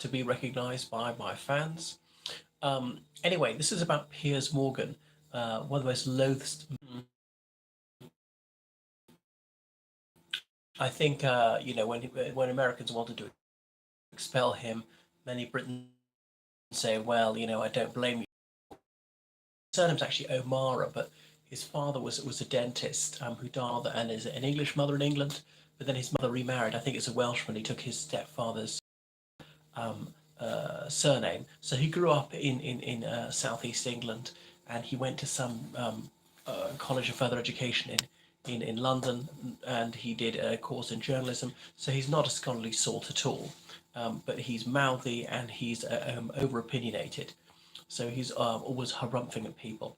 to be recognised by fans. Anyway, this is about Piers Morgan, one of the most loathsome. I think when Americans wanted to expel him, many Britons say, well, I don't blame you. His surname's actually O'Mara, but his father was a dentist who died, and is an English mother in England. But then his mother remarried. I think it's a Welshman. He took his stepfather's surname. So he grew up in southeast England, and he went to some college of further education in London, and he did a course in journalism. So he's not a scholarly sort at all, but he's mouthy and he's over opinionated. So he's always harumphing at people.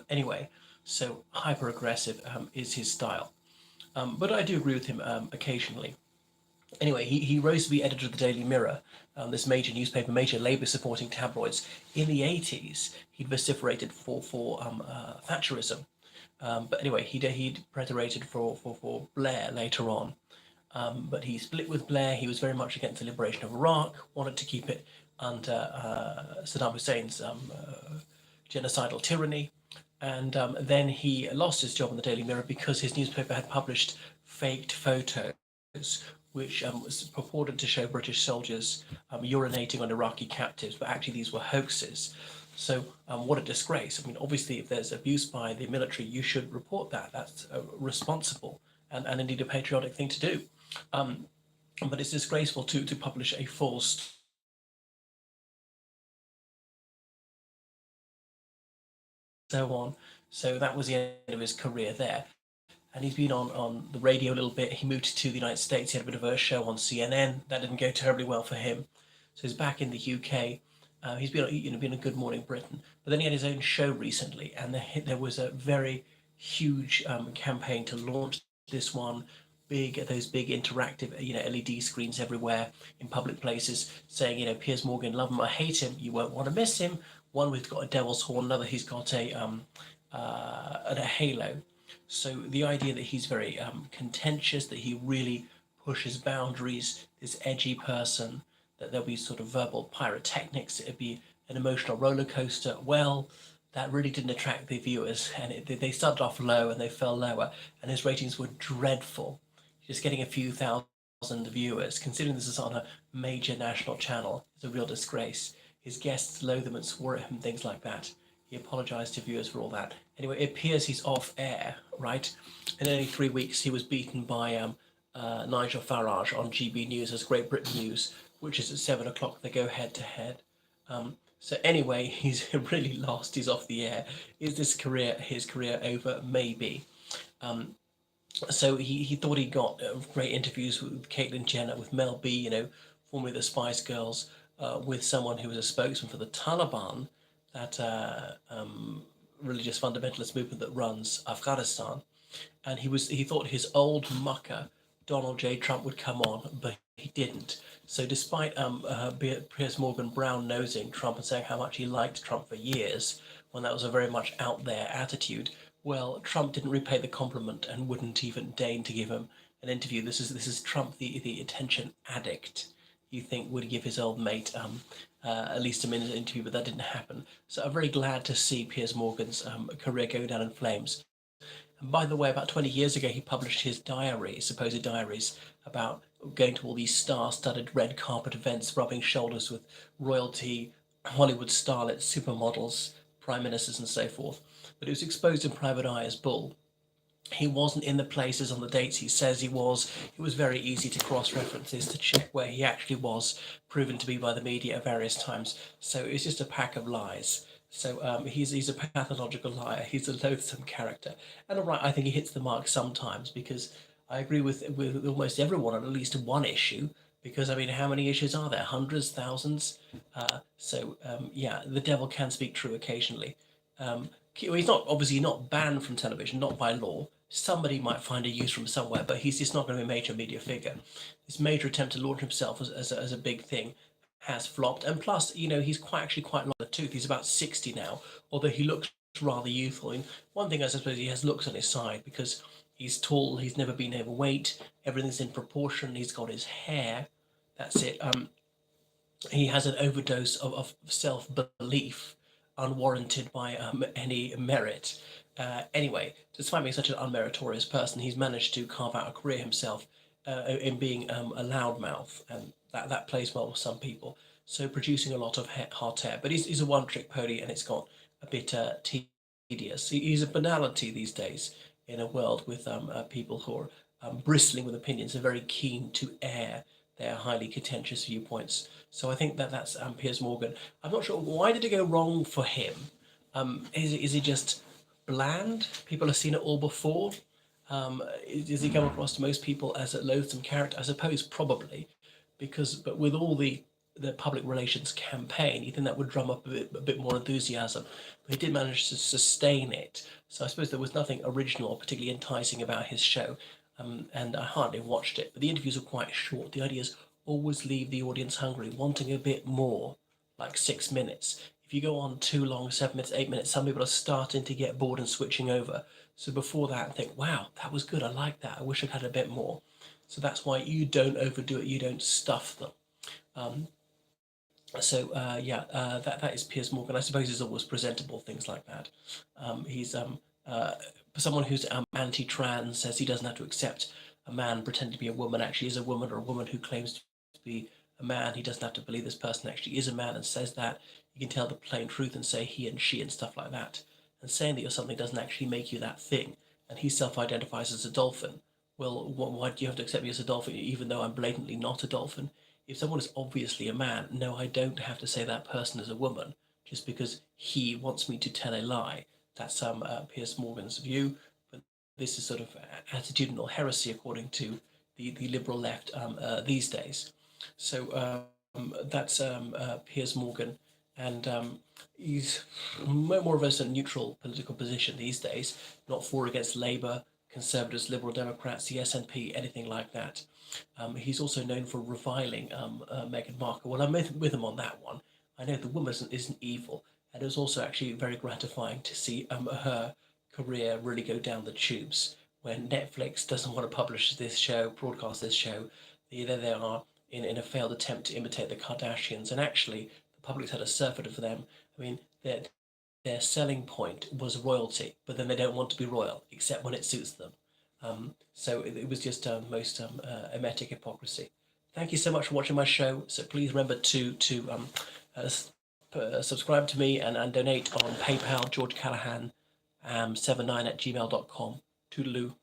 Anyway, so hyper aggressive is his style. But I do agree with him occasionally. Anyway, he rose to be editor of the Daily Mirror, this major newspaper, major Labour-supporting tabloids. In the 80s, he'd vociferated for Thatcherism. But anyway, he'd preterrated for Blair later on. But he split with Blair. He was very much against the liberation of Iraq, wanted to keep it under Saddam Hussein's genocidal tyranny. And then he lost his job in the Daily Mirror because his newspaper had published faked photos which was purported to show British soldiers urinating on Iraqi captives, but actually these were hoaxes. So what a disgrace. I mean, obviously, if there's abuse by the military, you should report that. That's responsible and indeed a patriotic thing to do. But it's disgraceful to publish a false so on. So that was the end of his career there. And he's been on the radio a little bit. He moved to the United States. He had a bit of a show on CNN. That didn't go terribly well for him. So he's back in the UK. He's been a Good Morning Britain. But then he had his own show recently, and there was a very huge campaign to launch this one. Those big interactive, LED screens everywhere in public places, saying, Piers Morgan, love him or hate him, you won't want to miss him. One with got a devil's horn, another he's got a halo. So the idea that he's very contentious, that he really pushes boundaries, this edgy person, that there'll be sort of verbal pyrotechnics, it'd be an emotional roller coaster. Well, that really didn't attract the viewers, and they started off low and they fell lower, and his ratings were dreadful. Just getting a few thousand viewers, considering this is on a major national channel, is a real disgrace. His guests loathe him and swore at him, things like that. He apologised to viewers for all that. Anyway, it appears he's off air, right? In only 3 weeks, he was beaten by Nigel Farage on GB News as Great Britain News, which is at 7 o'clock. They go head to head. So anyway, he's really lost. He's off the air. Is his career over? Maybe. So he thought he got great interviews with Caitlyn Jenner, with Mel B, formerly the Spice Girls, with someone who was a spokesman for the Taliban, that religious fundamentalist movement that runs Afghanistan. And he thought his old mucker, Donald J. Trump, would come on, but he didn't. So despite Piers Morgan brown-nosing Trump and saying how much he liked Trump for years, when that was a very much out there attitude, well, Trump didn't repay the compliment and wouldn't even deign to give him an interview. This is Trump, the attention addict. You think would give his old mate at least a minute interview, but that didn't happen. So I'm very glad to see Piers Morgan's career go down in flames. And by the way, about 20 years ago, he published his diary, supposed diaries, about going to all these star-studded red carpet events, rubbing shoulders with royalty, Hollywood starlets, supermodels, prime ministers, and so forth. But it was exposed in Private Eye as bull. He wasn't in the places on the dates he says he was. It was very easy to cross-references to check where he actually was, proven to be by the media at various times. So it's just a pack of lies. So he's a pathological liar. He's a loathsome character. And all right, I think he hits the mark sometimes, because I agree with almost everyone on at least one issue. Because, I mean, how many issues are there? Hundreds, thousands? Yeah, the devil can speak true occasionally. He's obviously not banned from television, not by law. Somebody might find a use from somewhere, but he's just not going to be a major media figure. This major attempt to launch himself as a big thing has flopped. And plus, he's actually quite long in the tooth. He's about 60 now, although he looks rather youthful. And one thing, I suppose, he has looks on his side, because he's tall, he's never been overweight, everything's in proportion, he's got his hair. That's it. he has an overdose of self-belief unwarranted by any merit. Anyway, despite being such an unmeritorious person, he's managed to carve out a career himself in being a loudmouth, and that plays well with some people. So producing a lot of hot air, but he's a one-trick pony, and it's got a bit tedious. He's a banality these days in a world with people who are bristling with opinions and very keen to air their highly contentious viewpoints. So I think that's Piers Morgan. I'm not sure why did it go wrong for him. Is he just bland? People have seen it all before. Does he come across to most people as a loathsome character? I suppose probably, because but with all the public relations campaign, you think that would drum up a bit more enthusiasm. But he did manage to sustain it. So I suppose there was nothing original or particularly enticing about his show. And I hardly watched it. But the interviews were quite short. The ideas always leave the audience hungry, wanting a bit more, like 6 minutes. If you go on too long, 7 minutes, 8 minutes, some people are starting to get bored and switching over. So before that, think, wow, that was good. I like that. I wish I'd had a bit more. So that's why you don't overdo it. You don't stuff them. Um, that is Piers Morgan. I suppose he's always presentable, things like that. He's uh, someone who's anti-trans, says he doesn't have to accept a man pretending to be a woman actually is a woman, or a woman who claims to be a man. He doesn't have to believe this person actually is a man and says that. You can tell the plain truth and say he and she and stuff like that. And saying that you're something doesn't actually make you that thing. And he self-identifies as a dolphin. Well, why do you have to accept me as a dolphin even though I'm blatantly not a dolphin? If someone is obviously a man, no, I don't have to say that person is a woman just because he wants me to tell a lie. That's Piers Morgan's view, but this is sort of attitudinal heresy according to the liberal left these days. So that's Piers Morgan, and he's more of a neutral political position these days, not for or against Labour, Conservatives, Liberal Democrats, the SNP, anything like that. He's also known for reviling Meghan Markle. Well, I'm with him on that one. I know the woman isn't evil, and it was also actually very gratifying to see her career really go down the tubes. When Netflix doesn't want to publish this show, broadcast this show, there they are in a failed attempt to imitate the Kardashians, and actually the public's had a surfeit for them. I mean, their selling point was royalty, but then they don't want to be royal, except when it suits them. So it was just most emetic hypocrisy. Thank you so much for watching my show. So please remember uh, subscribe to me and donate on PayPal, George Callahan 79 at gmail.com. Toodaloo.